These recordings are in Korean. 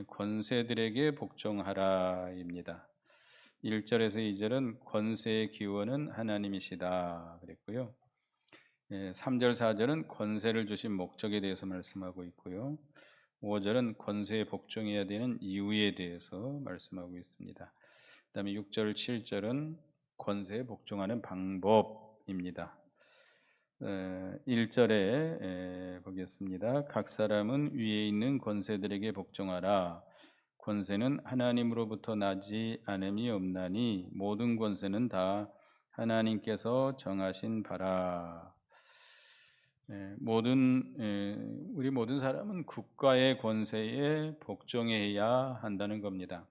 권세들에게 복종하라입니다. 1절에서 2절은 권세의 기원은 하나님이시다 그랬고요. 3절, 4절은 권세를 주신 목적에 대해서 말씀하고 있고요. 5절은 권세에 복종해야 되는 이유에 대해서 말씀하고 있습니다. 그다음에 6절, 7절은 권세에 복종하는 방법입니다. 1절에 보겠습니다. 각 사람은 위에 있는 권세들에게 복종하라. 권세는 하나님으로부터 나지 않음이 없나니 모든 권세는 다 하나님께서 정하신 바라. 우리 모든 사람은 국가의 권세에 복종해야 한다는 겁니다.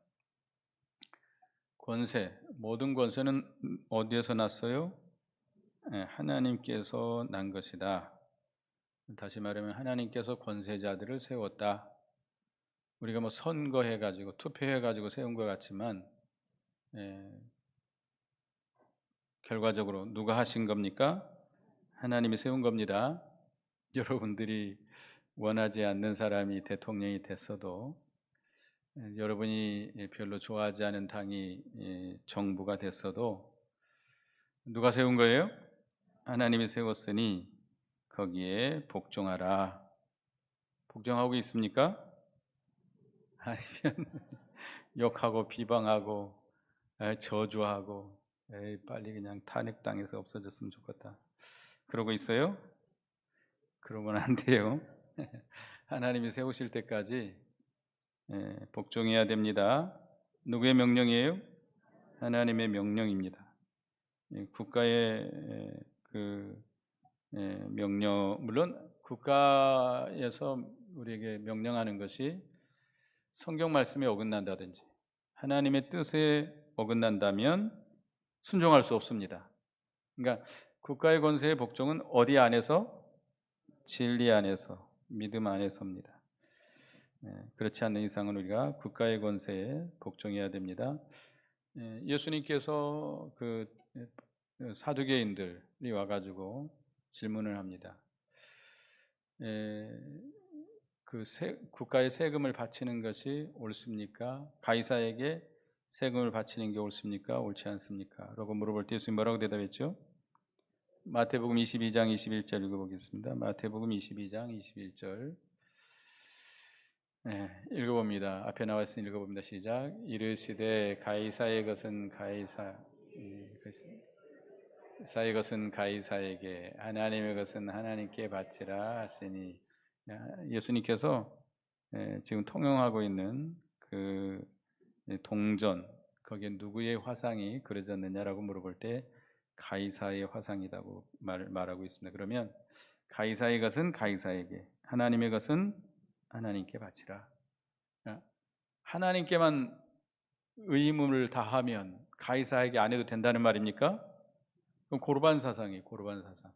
권세, 모든 권세는 어디에서 났어요? 하나님께서 난 것이다. 다시 말하면 하나님께서 권세자들을 세웠다. 우리가 뭐 선거해가지고 투표해가지고 세운 것 같지만 결과적으로 누가 하신 겁니까? 하나님이 세운 겁니다. 여러분들이 원하지 않는 사람이 대통령이 됐어도 여러분이 별로 좋아하지 않은 당이 정부가 됐어도 누가 세운 거예요? 하나님이 세웠으니 거기에 복종하라. 복종하고 있습니까? 아니면 욕하고 비방하고 저주하고 빨리 그냥 탄핵당해서 없어졌으면 좋겠다. 그러고 있어요? 그러면 안 돼요. 하나님이 세우실 때까지 복종해야 됩니다. 누구의 명령이에요? 하나님의 명령입니다. 국가의 그 명령, 물론 국가에서 우리에게 명령하는 것이 성경 말씀에 어긋난다든지 하나님의 뜻에 어긋난다면 순종할 수 없습니다. 그러니까 국가의 권세의 복종은 어디 안에서? 진리 안에서, 믿음 안에서입니다. 그렇지 않는 이상은 우리가 국가의 권세에 복종해야 됩니다. 예수님께서 그 사두개인들이 와가지고 질문을 합니다. 국가에 세금을 바치는 것이 옳습니까? 가이사에게 세금을 바치는 게 옳습니까? 옳지 않습니까? 라고 물어볼 때 예수님 뭐라고 대답했죠? 마태복음 22장 21절 읽어보겠습니다. 마태복음 22장 21절 읽어봅니다. 앞에 나와 있으니 읽어봅니다. 시작. 이르시되 가이사의 것은 가이사의 것은 가이사에게, 하나님의 것은 하나님께 바치라 하시니. 예수님께서 지금 통용하고 있는 그 동전, 거기에 누구의 화상이 그려졌느냐라고 물어볼 때 가이사의 화상이라고 말하고 있습니다. 그러면 가이사의 것은 가이사에게, 하나님의 것은 하나님께 바치라. 하나님께만 의무를 다하면 가이사에게 안 해도 된다는 말입니까? 그럼 고르반 사상이에요. 고르반 사상.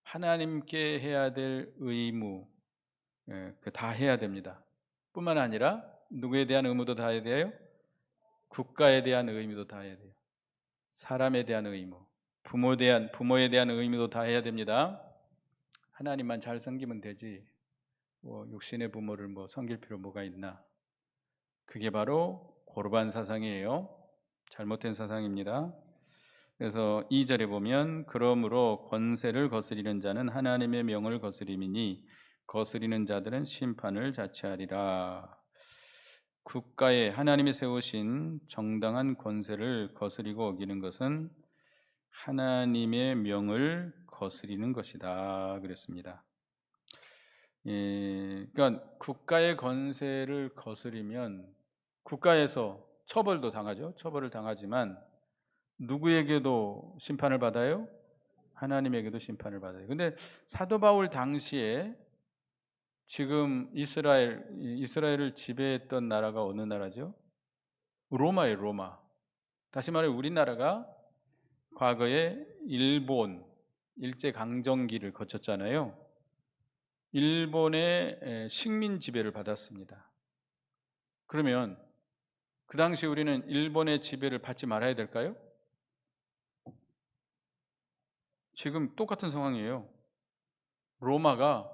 하나님께 해야 될 의무 다 해야 됩니다. 뿐만 아니라 누구에 대한 의무도 다 해야 돼요? 국가에 대한 의무도 다 해야 돼요. 사람에 대한 의무, 부모에 대한 의무도 다 해야 됩니다. 하나님만 잘 섬기면 되지 육신의 부모를 섬길 필요 뭐가 있나? 그게 바로 고르반 사상이에요. 잘못된 사상입니다. 그래서 2절에 보면 그러므로 권세를 거스리는 자는 하나님의 명을 거스림이니 거스리는 자들은 심판을 자취하리라. 국가에 하나님이 세우신 정당한 권세를 거스리고 어기는 것은 하나님의 명을 거스리는 것이다 그랬습니다. 그러니까 국가의 권세를 거스리면 국가에서 처벌도 당하죠. 처벌을 당하지만 누구에게도 심판을 받아요? 하나님에게도 심판을 받아요. 근데 사도 바울 당시에 지금 이스라엘을 지배했던 나라가 어느 나라죠? 로마예요, 로마. 다시 말해 우리나라가 과거에 일본 일제강점기를 거쳤잖아요. 일본의 식민 지배를 받았습니다. 그러면 그 당시 우리는 일본의 지배를 받지 말아야 될까요? 지금 똑같은 상황이에요. 로마가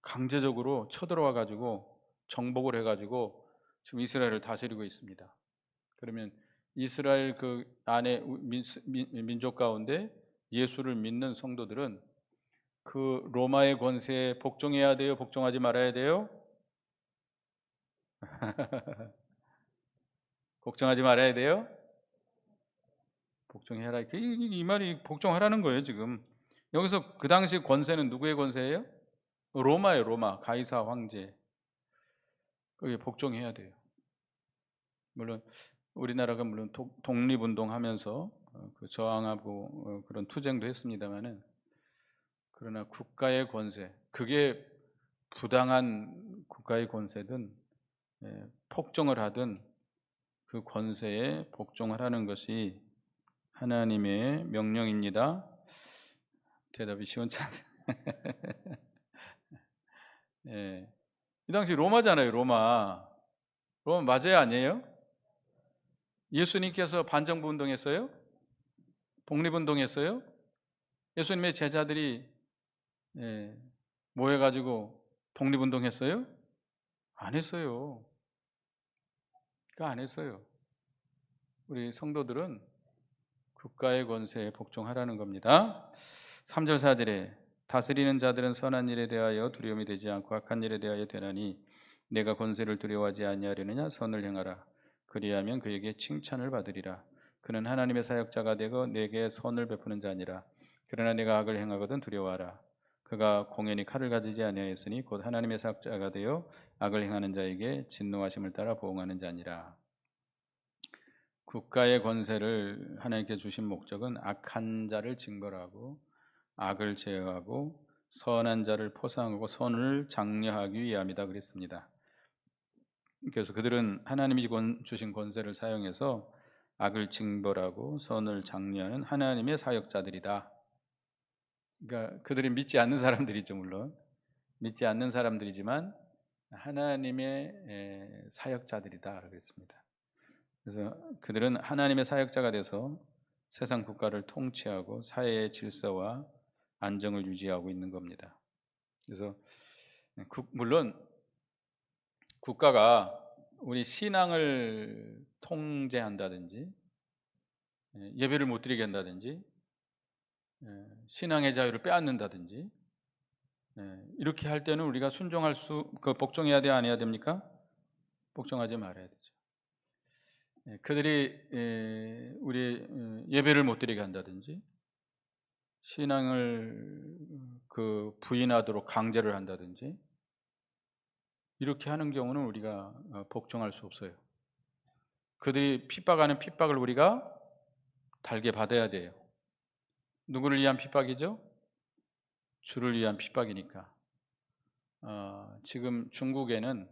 강제적으로 쳐들어와 가지고 정복을 해 가지고 지금 이스라엘을 다스리고 있습니다. 그러면 이스라엘 그 안에 민족 가운데 예수를 믿는 성도들은 그 로마의 권세에 복종해야 돼요? 복종하지 말아야 돼요? 복종하지 말아야 돼요? 복종해라. 이 말이 복종하라는 거예요, 지금. 여기서 그 당시 권세는 누구의 권세예요? 로마예요, 로마. 가이사 황제. 거기에 복종해야 돼요. 물론 우리나라가 물론 독립운동하면서 그 저항하고 그런 투쟁도 했습니다만은, 그러나 국가의 권세, 그게 부당한 국가의 권세든 폭정을 하든 그 권세에 복종하라는 것이 하나님의 명령입니다. 대답이 시원찮아요. 예. 이 당시 로마잖아요, 로마. 로마 맞아요, 아니에요? 예수님께서 반정부 운동했어요? 독립운동했어요? 예수님의 제자들이 모여가지고 독립운동했어요? 안 했어요. 그거 안 했어요. 우리 성도들은 국가의 권세에 복종하라는 겁니다. 3절 4절에 다스리는 자들은 선한 일에 대하여 두려움이 되지 않고 악한 일에 대하여 되나니 내가 권세를 두려워하지 아니하려느냐. 선을 행하라. 그리하면 그에게 칭찬을 받으리라. 그는 하나님의 사역자가 되고 내게 선을 베푸는 자니라. 그러나 내가 악을 행하거든 두려워하라. 그가 공연히 칼을 가지지 아니하였으니 곧 하나님의 사역자가 되어 악을 행하는 자에게 진노하심을 따라 보응하는 자니라. 국가의 권세를 하나님께 주신 목적은 악한 자를 징벌하고 악을 제어하고 선한 자를 포상하고 선을 장려하기 위함이다 그랬습니다. 그래서 그들은 하나님이 주신 권세를 사용해서 악을 징벌하고 선을 장려하는 하나님의 사역자들이다. 그러니까 그들이 믿지 않는 사람들이죠, 물론. 믿지 않는 사람들이지만 하나님의 사역자들이다 그랬습니다. 그래서 그들은 하나님의 사역자가 돼서 세상 국가를 통치하고 사회의 질서와 안정을 유지하고 있는 겁니다. 그래서 물론 국가가 우리 신앙을 통제한다든지 예배를 못 드리게 한다든지 신앙의 자유를 빼앗는다든지 이렇게 할 때는 우리가 순종할 복종해야 돼야 안 해야 됩니까? 복종하지 말아야 되죠. 그들이 우리 예배를 못 드리게 한다든지 신앙을 부인하도록 강제를 한다든지 이렇게 하는 경우는 우리가 복종할 수 없어요. 그들이 핍박하는 핍박을 우리가 달게 받아야 돼요. 누구를 위한 핍박이죠? 주를 위한 핍박이니까. 지금 중국에는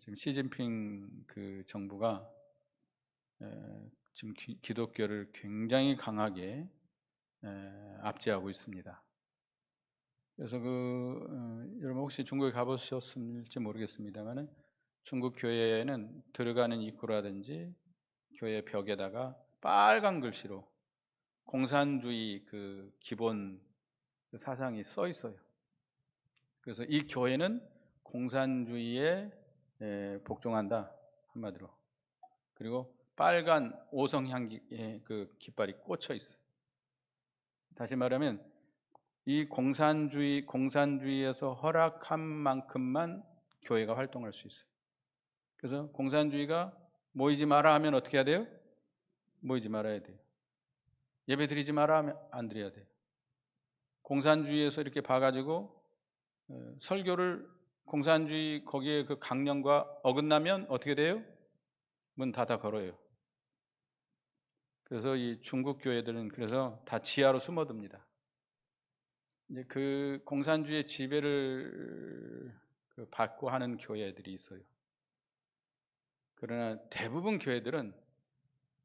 지금 시진핑 그 정부가 지금 기독교를 굉장히 강하게 압제하고 있습니다. 그래서 여러분 혹시 중국에 가보셨을지 모르겠습니다만은 중국 교회에는 들어가는 입구라든지 교회 벽에다가 빨간 글씨로 공산주의 그 기본 사상이 써 있어요. 그래서 이 교회는 공산주의에 복종한다 한마디로. 그리고 빨간 오성향기의 그 깃발이 꽂혀 있어요. 다시 말하면 이 공산주의에서 허락한 만큼만 교회가 활동할 수 있어요. 그래서 공산주의가 모이지 마라 하면 어떻게 해야 돼요? 모이지 말아야 돼요. 예배 드리지 마라 하면 안 드려야 돼요. 공산주의에서 이렇게 봐가지고 설교를 공산주의 거기에 그 강령과 어긋나면 어떻게 돼요? 문 닫아 걸어요. 그래서 이 중국 교회들은 그래서 다 지하로 숨어듭니다. 이제 그 공산주의 지배를 받고 하는 교회들이 있어요. 그러나 대부분 교회들은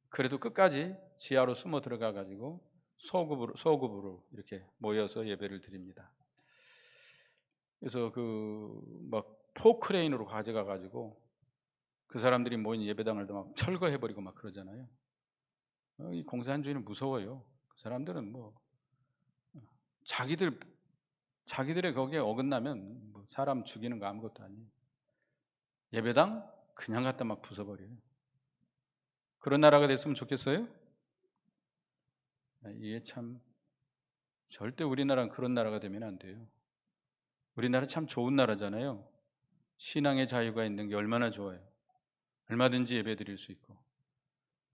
그래도 끝까지 지하로 숨어 들어가 가지고 소급으로 이렇게 모여서 예배를 드립니다. 그래서 막 포크레인으로 가져가 가지고 그 사람들이 모인 예배당을 막 철거해 버리고 막 그러잖아요. 이 공산주의는 무서워요. 그 사람들은 뭐 자기들의 거기에 어긋나면 뭐 사람 죽이는 거 아무것도 아니에요. 예배당 그냥 갖다 막 부숴버려요. 그런 나라가 됐으면 좋겠어요? 이게 참 절대 우리나라는 그런 나라가 되면 안 돼요. 우리나라 참 좋은 나라잖아요. 신앙의 자유가 있는 게 얼마나 좋아요. 얼마든지 예배 드릴 수 있고.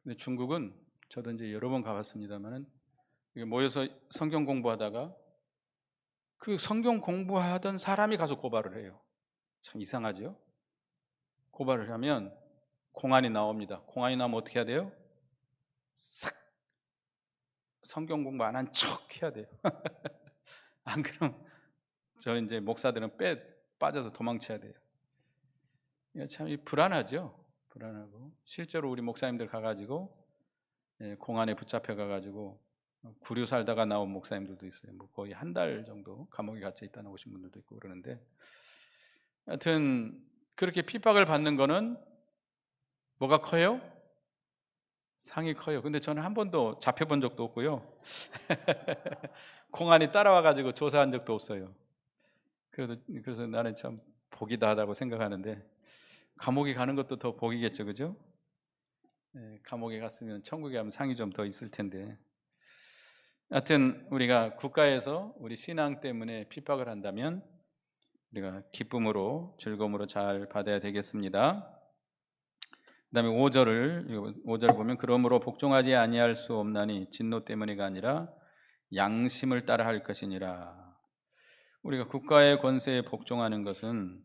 근데 중국은 저도 이제 여러 번 가봤습니다만은 모여서 성경 공부하다가 그 성경 공부하던 사람이 가서 고발을 해요. 참 이상하죠? 고발을 하면 공안이 나옵니다. 공안이 나오면 어떻게 해야 돼요? 싹 성경 공부 안 한 척 해야 돼요. 안 그럼 저 이제 목사들은 빠져서 도망쳐야 돼요. 참 불안하죠. 불안하고 실제로 우리 목사님들 가가지고 공안에 붙잡혀 가가지고 구류 살다가 나온 목사님들도 있어요. 뭐 거의 한 달 정도 감옥에 갇혀 있다 나오신 분들도 있고 그러는데, 하여튼 그렇게 핍박을 받는 거는 뭐가 커요? 상이 커요. 근데 저는 한 번도 잡혀본 적도 없고요. 공안이 따라와 가지고 조사한 적도 없어요. 그래서 나는 참 복이다 하다고 생각하는데, 감옥에 가는 것도 더 복이겠죠, 그죠? 감옥에 갔으면 천국에 가면 상이 좀 더 있을 텐데. 하여튼 우리가 국가에서 우리 신앙 때문에 핍박을 한다면 우리가 기쁨으로 즐거움으로 잘 받아야 되겠습니다. 그다음에 5절 보면 그러므로 복종하지 아니할 수 없나니 진노 때문이가 아니라 양심을 따라 할 것이니라. 우리가 국가의 권세에 복종하는 것은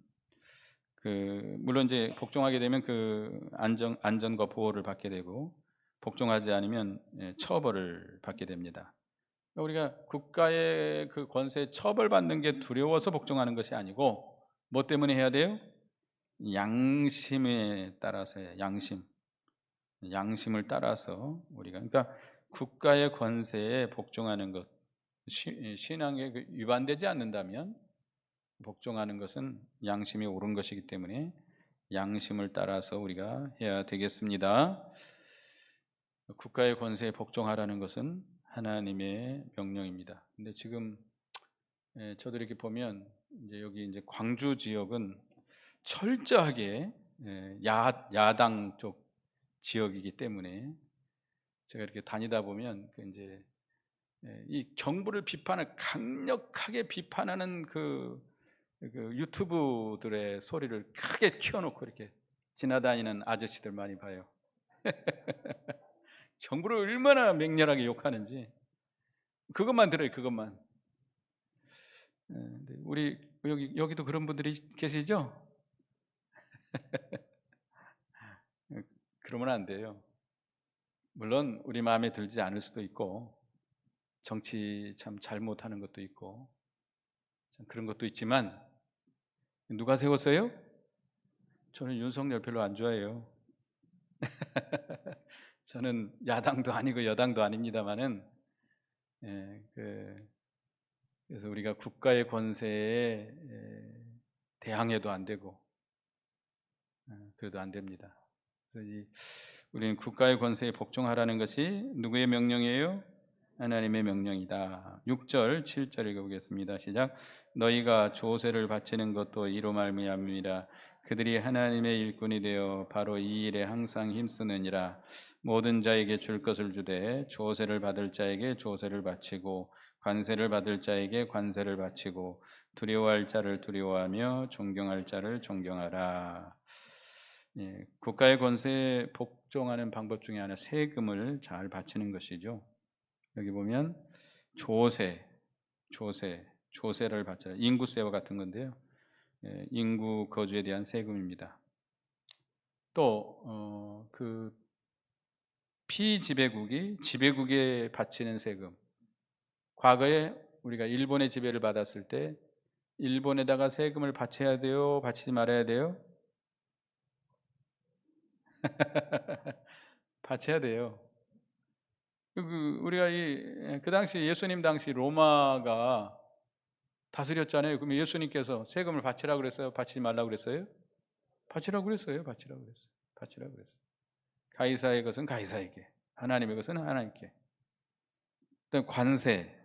물론 이제 복종하게 되면 그 안전과 보호를 받게 되고, 복종하지 않으면 처벌을 받게 됩니다. 우리가 국가의 그 권세에 처벌받는 게 두려워서 복종하는 것이 아니고 뭐 때문에 해야 돼요? 양심에 따라서요. 양심을 따라서 우리가, 그러니까 국가의 권세에 복종하는 것, 신앙에 위반되지 않는다면 복종하는 것은 양심이 옳은 것이기 때문에 양심을 따라서 우리가 해야 되겠습니다. 국가의 권세에 복종하라는 것은 하나님의 명령입니다. 근데 지금 저도 이렇게 보면 이제 여기 이제 광주 지역은 철저하게 야당 쪽 지역이기 때문에 제가 이렇게 다니다 보면 이제 이 정부를 강력하게 비판하는 그 유튜브들의 소리를 크게 키워놓고 이렇게 지나다니는 아저씨들 많이 봐요. 정부를 얼마나 맹렬하게 욕하는지 그것만 들어요. 그것만. 우리 여기도 그런 분들이 계시죠? 그러면 안 돼요. 물론 우리 마음에 들지 않을 수도 있고 정치 참 잘못하는 것도 있고 참 그런 것도 있지만, 누가 세웠어요? 저는 윤석열 별로 안 좋아해요. 저는 야당도 아니고 여당도 아닙니다만은 그래서 우리가 국가의 권세에 대항해도 안 되고 그래도 안 됩니다. 그래서 우리는 국가의 권세에 복종하라는 것이 누구의 명령이에요? 하나님의 명령이다. 6절, 7절 읽어보겠습니다. 시작. 너희가 조세를 바치는 것도 이로 말미암으리라. 그들이 하나님의 일꾼이 되어 바로 이 일에 항상 힘쓰느니라. 모든 자에게 줄 것을 주되 조세를 받을 자에게 조세를 바치고 관세를 받을 자에게 관세를 바치고 두려워할 자를 두려워하며 존경할 자를 존경하라. 국가의 권세에 복종하는 방법 중에 하나 세금을 잘 바치는 것이죠. 여기 보면 조세를 받잖아요. 인구세와 같은 건데요. 인구 거주에 대한 세금입니다. 또 피지배국이 지배국에 바치는 세금. 과거에 우리가 일본의 지배를 받았을 때 일본에다가 세금을 바쳐야 돼요? 바치지 말아야 돼요? 바쳐야 돼요. 우리가 그 당시 예수님 당시 로마가 다스렸잖아요. 그러면 예수님께서 세금을 바치라고 그랬어요? 바치지 말라고 그랬어요? 바치라고 그랬어요. 바치라고 그랬어요. 바치라고 그랬어요. 가이사의 것은 가이사에게, 하나님의 것은 하나님께. 그다음 관세.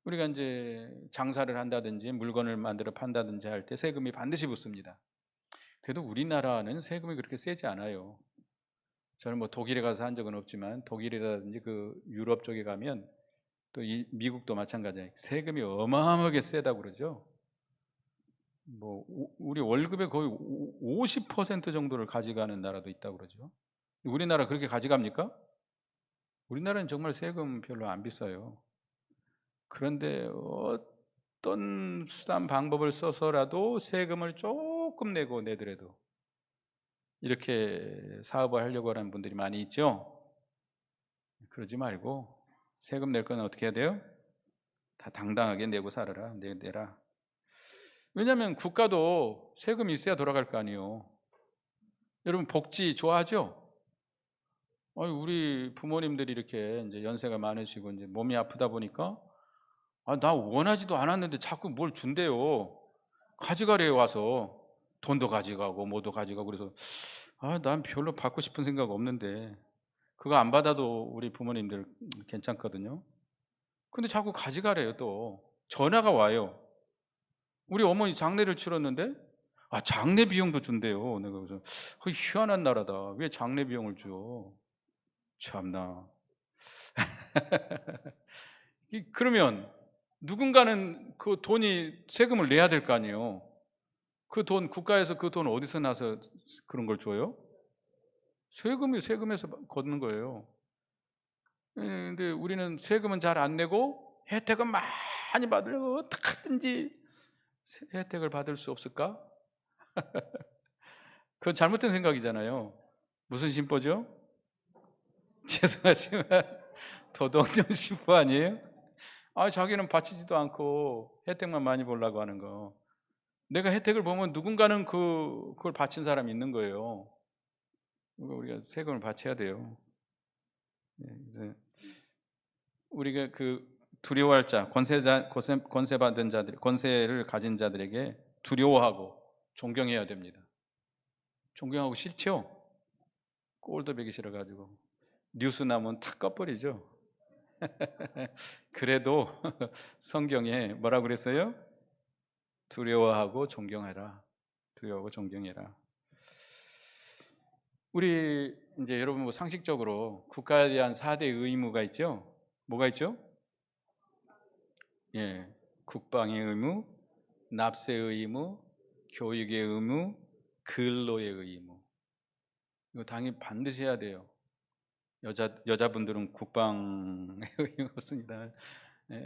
우리가 이제 장사를 한다든지 물건을 만들어 판다든지 할 때 세금이 반드시 붙습니다. 그래도 우리나라는 세금이 그렇게 세지 않아요. 저는 뭐 독일에 가서 한 적은 없지만 독일이라든지 그 유럽 쪽에 가면 또 미국도 마찬가지예요. 세금이 어마어마하게 세다고 그러죠. 뭐 우리 월급의 거의 50% 정도를 가져가는 나라도 있다고 그러죠. 우리나라 그렇게 가져갑니까? 우리나라는 정말 세금 별로 안 비싸요. 그런데 어떤 수단 방법을 써서라도 세금을 조금 내더라도 이렇게 사업을 하려고 하는 분들이 많이 있죠. 그러지 말고 세금 낼 건 어떻게 해야 돼요? 다 당당하게 내고 살아라. 내라. 왜냐하면 국가도 세금이 있어야 돌아갈 거 아니에요. 여러분 복지 좋아하죠? 우리 부모님들이 이렇게 이제 연세가 많으시고 이제 몸이 아프다 보니까 나 원하지도 않았는데 자꾸 뭘 준대요. 가져가래요 와서. 돈도 가져가고 뭐도 가져가고 그래서 난 별로 받고 싶은 생각 없는데 그거 안 받아도 우리 부모님들 괜찮거든요. 근데 자꾸 가져가래요 또. 전화가 와요. 우리 어머니 장례를 치렀는데 장례 비용도 준대요. 내가 그래서 희한한 나라다. 왜 장례 비용을 줘? 참나. 그러면 누군가는 그 돈이 세금을 내야 될 거 아니에요. 그 돈 국가에서 그 돈 어디서 나서 그런 걸 줘요? 세금에서 걷는 거예요. 근데 우리는 세금은 잘 안 내고 혜택은 많이 받으려고 어떻게든지 혜택을 받을 수 없을까? 그건 잘못된 생각이잖아요. 무슨 심보죠? 죄송하지만 도덕적 심보 아니에요? 자기는 바치지도 않고 혜택만 많이 보려고 하는 거. 내가 혜택을 보면 누군가는 그걸 바친 사람이 있는 거예요. 우리가 세금을 바쳐야 돼요. 이제 우리가 그 두려워할 자, 권세 받은 자들, 권세를 가진 자들에게 두려워하고 존경해야 됩니다. 존경하고 싫죠? 꼴도 보기 싫어가지고 뉴스 나면 탁 꺼버리죠. 그래도 성경에 뭐라고 그랬어요? 두려워하고 존경하라. 두려워하고 존경해라. 우리 이제 여러분 뭐 상식적으로 국가에 대한 4대 의무가 있죠? 뭐가 있죠? 예, 국방의 의무, 납세의 의무, 교육의 의무, 근로의 의무. 이거 당연히 반드시 해야 돼요. 여자분들은 국방의 의무 없습니다.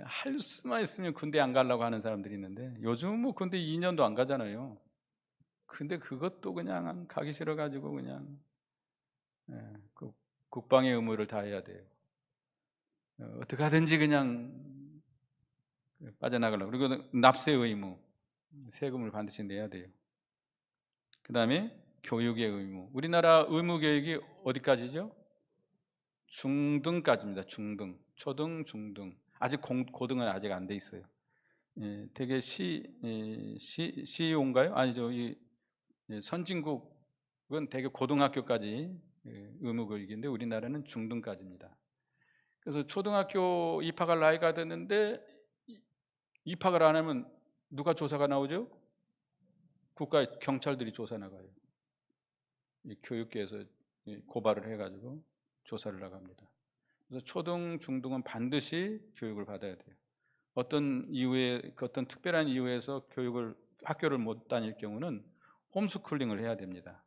할 수만 있으면 군대 안 가려고 하는 사람들이 있는데 요즘은 뭐 군대 2년도 안 가잖아요. 근데 그것도 그냥 가기 싫어가지고 그냥 그 국방의 의무를 다 해야 돼요. 어떻게 하든지 그냥 빠져나가려고. 그리고 납세 의무, 세금을 반드시 내야 돼요. 그 다음에 교육의 의무. 우리나라 의무 교육이 어디까지죠? 중등까지입니다. 중등, 초등, 중등. 아직 고등은 아직 안 돼 있어요. 되게 시온가요? 아니죠. 선진국은 되게 고등학교까지 의무 교육인데 우리나라는 중등까지입니다. 그래서 초등학교 입학할 나이가 됐는데 입학을 안 하면 누가 조사가 나오죠? 국가 경찰들이 조사 나가요. 교육계에서 고발을 해가지고 조사를 나갑니다. 그래서 초등, 중등은 반드시 교육을 받아야 돼요. 어떤 이유에, 어떤 특별한 이유에서 학교를 못 다닐 경우는 홈스쿨링을 해야 됩니다.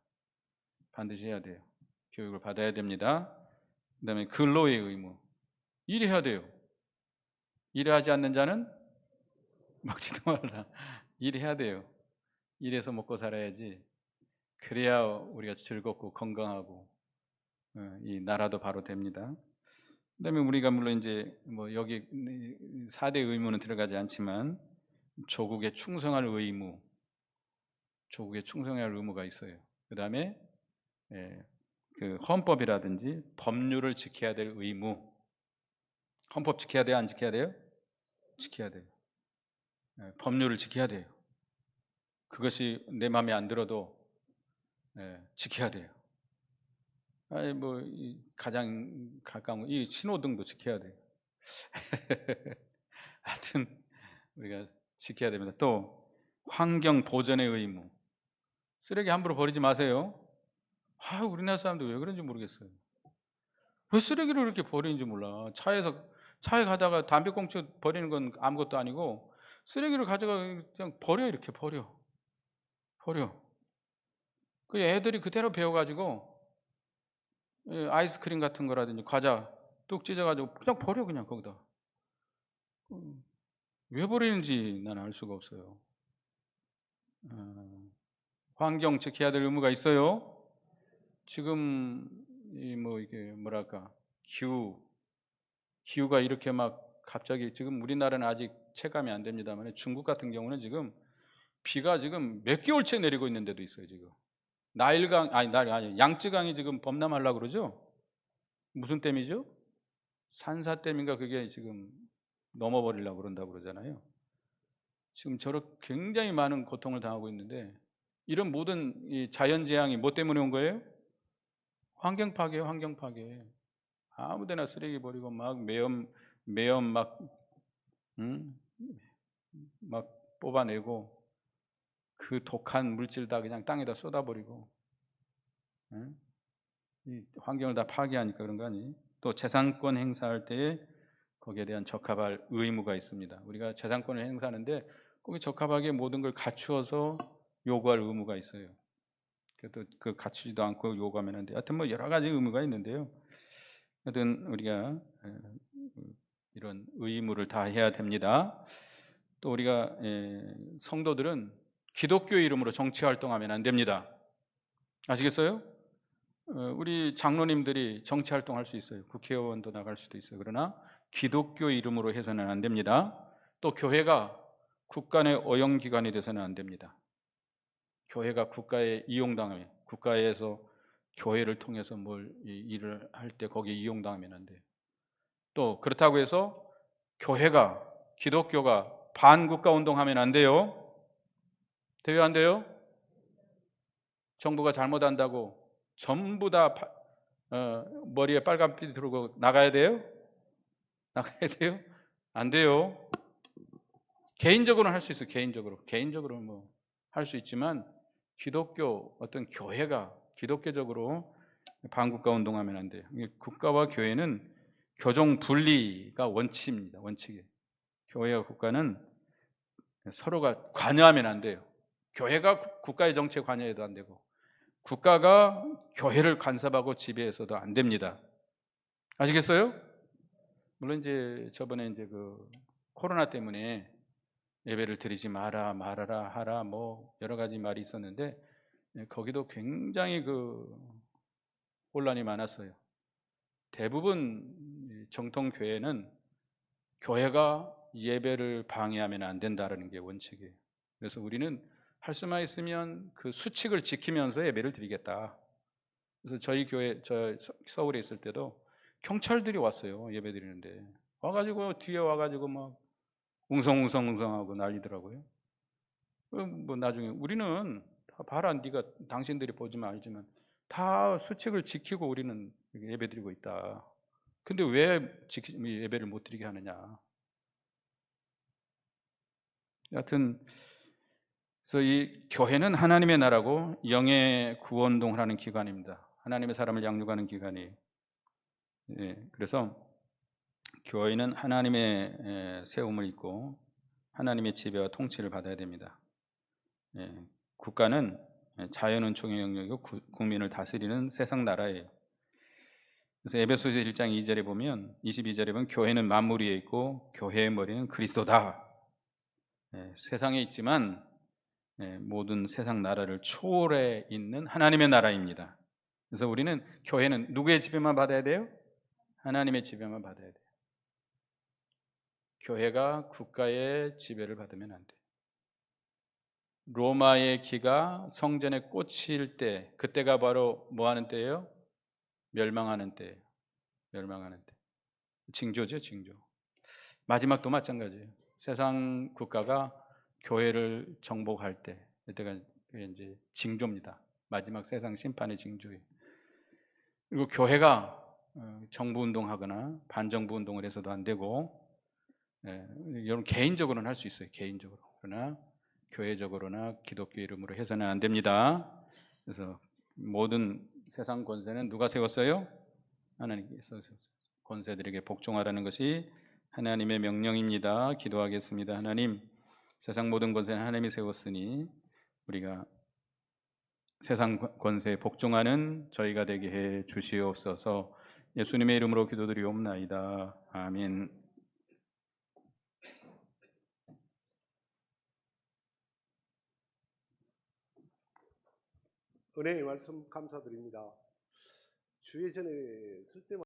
반드시 해야 돼요. 교육을 받아야 됩니다. 그 다음에 근로의 의무. 일해야 돼요. 일하지 않는 자는 먹지도 말라. 일해야 돼요. 일해서 먹고 살아야지. 그래야 우리가 즐겁고 건강하고 이 나라도 바로 됩니다. 그다음에 우리가 물론 이제 뭐 여기 4대 의무는 들어가지 않지만 조국에 충성할 의무, 조국에 충성할 의무가 있어요. 그다음에 그 헌법이라든지 법률을 지켜야 될 의무. 헌법 지켜야 돼요? 안 지켜야 돼요? 지켜야 돼요. 법률을 지켜야 돼요. 그것이 내 마음에 안 들어도 지켜야 돼요. 가장 가까운 이 신호등도 지켜야 돼요. 하여튼 우리가 지켜야 됩니다. 또 환경 보전의 의무. 쓰레기 함부로 버리지 마세요. 우리나라 사람들 왜 그런지 모르겠어요. 왜 쓰레기를 이렇게 버리는지 몰라. 차에 가다가 담배꽁초 버리는 건 아무것도 아니고 쓰레기를 가져가 그냥 버려, 이렇게 버려. 그 애들이 그대로 배워가지고 아이스크림 같은 거라든지 과자 뚝 찢어가지고 그냥 버려, 그냥 거기다. 왜 버리는지 난 알 수가 없어요. 환경 지켜야 될 의무가 있어요. 지금 이게 뭐랄까, 기후가 이렇게 막 갑자기, 지금 우리나라는 아직 체감이 안 됩니다만 중국 같은 경우는 지금 비가 지금 몇 개월째 내리고 있는 데도 있어요. 지금 양쯔강이 지금 범람하려고 그러죠. 무슨 댐이죠? 산사댐인가, 그게 지금 넘어버리려고 그런다고 그러잖아요. 지금 저렇게 굉장히 많은 고통을 당하고 있는데, 이런 모든 이 자연재앙이 뭐 때문에 온 거예요? 환경 파괴예요. 환경 파괴. 아무데나 쓰레기 버리고 막 매연 막 뽑아내고 그 독한 물질 다 그냥 땅에다 쏟아버리고, 이 환경을 다 파괴하니까 그런 거 아니? 또 재산권 행사할 때에 거기에 대한 적합할 의무가 있습니다. 우리가 재산권을 행사하는데 거기 적합하게 모든 걸 갖추어서 요구할 의무가 있어요. 그래도 그 갖추지도 않고 요구하면 안 돼요. 하여튼 뭐 여러 가지 의무가 있는데요. 하여튼 우리가 이런 의무를 다 해야 됩니다. 또 우리가 성도들은 기독교 이름으로 정치 활동하면 안 됩니다. 아시겠어요? 우리 장로님들이 정치 활동할 수 있어요. 국회의원도 나갈 수도 있어요. 그러나 기독교 이름으로 해서는 안 됩니다. 또 교회가 국간의 어용기관이 돼서는 안 됩니다. 교회가 국가에 이용당하면, 국가에서 교회를 통해서 뭘 일을 할 때 거기에 이용당하면 안 돼요. 또 그렇다고 해서 교회가, 기독교가 반국가 운동하면 안 돼요. 돼요, 안 돼요? 정부가 잘못한다고 전부 다 머리에 빨간빛 들고 나가야 돼요? 나가야 돼요? 안 돼요. 개인적으로는 할 수 있어요. 개인적으로는 뭐 할 수 있지만 기독교 어떤 교회가 기독교적으로 반국가 운동하면 안 돼요. 국가와 교회는 교종 분리가 원칙입니다. 원칙이에요. 교회와 국가는 서로가 관여하면 안 돼요. 교회가 국가의 정치에 관여해도 안 되고 국가가 교회를 간섭하고 지배해서도 안 됩니다. 아시겠어요? 물론 이제 저번에 이제 그 코로나 때문에 예배를 드리지 말아라 하라 뭐 여러 가지 말이 있었는데 거기도 굉장히 그 혼란이 많았어요. 대부분 정통 교회는 교회가 예배를 방해하면 안 된다라는 게 원칙이에요. 그래서 우리는 할 수만 있으면 그 수칙을 지키면서 예배를 드리겠다. 그래서 저희 교회, 저 서울에 있을 때도 경찰들이 왔어요. 예배 드리는데 와가지고 뒤에 와가지고 막 웅성웅성하고 난리더라고요. 뭐 나중에 우리는 다 봐라, 네가 당신들이 보지만 알지만 다 수칙을 지키고 우리는 예배 드리고 있다. 근데 왜 예배를 못 드리게 하느냐. 여하튼 그래서 이 교회는 하나님의 나라고 영의 구원동을 하는 기관입니다. 하나님의 사람을 양육하는 기관이에요. 그래서 교회는 하나님의 세움을 입고 하나님의 지배와 통치를 받아야 됩니다. 국가는 자연은총의 영역이고 국민을 다스리는 세상 나라예요. 그래서 에베소서 1장 2절에 보면 22절에 보면 교회는 만물 위에 있고 교회의 머리는 그리스도다. 세상에 있지만 모든 세상 나라를 초월해 있는 하나님의 나라입니다. 그래서 우리는 교회는 누구의 지배만 받아야 돼요? 하나님의 지배만 받아야 돼요. 교회가 국가의 지배를 받으면 안 돼요. 로마의 기가 성전에 꽂힐 때, 그때가 바로 뭐 하는 때예요? 멸망하는 때예요. 멸망하는 때. 징조죠, 징조. 마지막도 마찬가지예요. 세상 국가가 교회를 정복할 때, 그때가 이제 징조입니다. 마지막 세상 심판의 징조예요. 그리고 교회가 정부 운동하거나 반정부 운동을 해서도 안 되고, 여러분 개인적으로는 할 수 있어요. 개인적으로. 그러나 교회적으로나 기독교 이름으로 해서는 안 됩니다. 그래서 모든 세상 권세는 누가 세웠어요? 하나님께서 세웠어요. 권세들에게 복종하라는 것이 하나님의 명령입니다. 기도하겠습니다. 하나님, 세상 모든 권세는 하나님이 세웠으니 우리가 세상 권세에 복종하는 저희가 되게 해 주시옵소서. 예수님의 이름으로 기도드리옵나이다. 아멘. 은혜의 말씀 감사드립니다. 주예전에 쓸 때마다